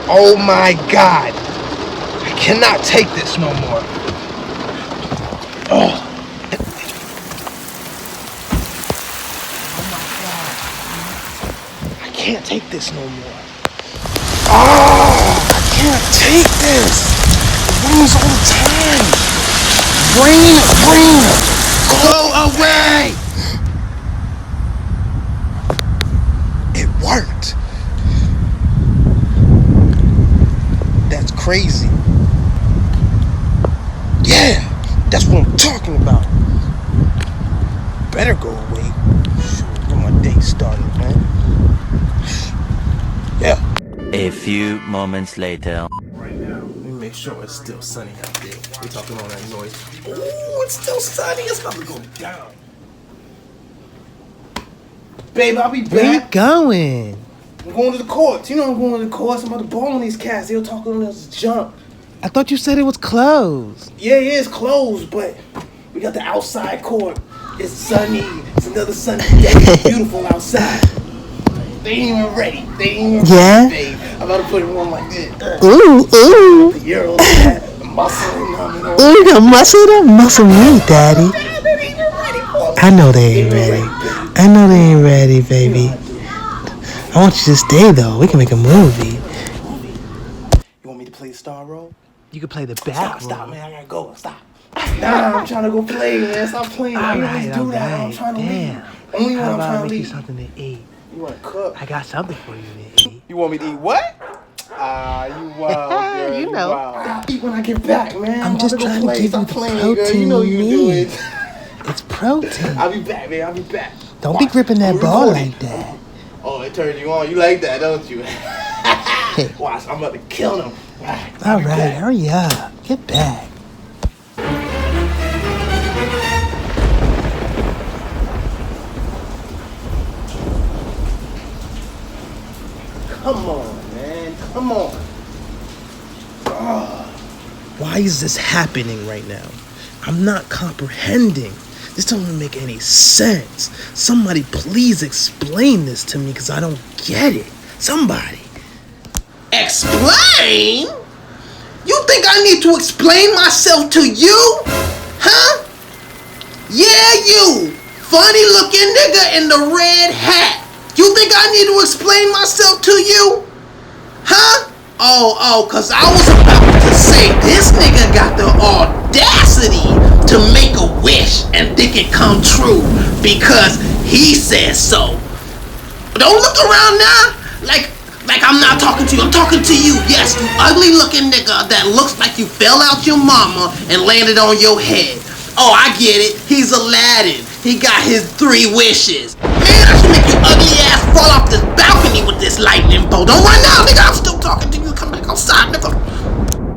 Oh my God. I cannot take this no more. Oh. Oh my God. I can't take this no more. Oh, I can't take this. It rains all the time. Rain. Go away. It worked. That's crazy. Yeah, that's what I'm talking about. Better go away. Shoot, get my day started, man. Yeah. A few moments later. Right now, let me make sure it's still sunny out there. We're talking all that noise. Ooh, it's still sunny. It's about to go down. Babe, I'll be back. Where you going? I'm going to the courts. You know I'm going to the courts. I'm about to ball on these cats. They'll talk on this junk. I thought you said it was closed. Yeah, it's closed, but we got the outside court. It's sunny. It's another sunny day. It's beautiful outside. They ain't even ready. Yeah? Babe. I'm about to put it on like this. Ooh. The Euro hat, the muscle, Ooh, the muscle me, Daddy. They ain't even ready for me. I know they ain't ready. I know they ain't ready, baby. I want you to stay, though. We can make a movie. You want me to play the star role? You can play the back Stop, man. I gotta go. Stop. Nah, I'm trying to go play, man. Stop playing. I always do that. I'm trying to leave. Only when I'm trying to leave. Something to eat. You want to cook? I got something for you to eat. You want me to eat what? You wild, girl. You know. I'll eat when I get back, man. I'm just trying to give you the protein girl. You know you do need. it. It's protein. I'll be back, man. I'll be back. Don't be gripping that ball like that. Oh, it turned you on. You like that, don't you? Watch, I'm about to kill them. All right, hurry up. Get back. Come on, man. Come on. Why is this happening right now? I'm not comprehending. This doesn't make any sense. Somebody please explain this to me because I don't get it. Somebody. Explain? You think I need to explain myself to you? Huh? Yeah, you. Funny looking nigga in the red hat. You think I need to explain myself to you? Huh? Oh, cause I was about to say this nigga got the audacity to make a wish and think it come true because he says so. Don't look around now like I'm not talking to you. I'm talking to you. Yes, you ugly looking nigga that looks like you fell out your mama and landed on your head. Oh, I get it. He's Aladdin. He got his 3 wishes. Man, I should make you ugly ass fall off this balcony with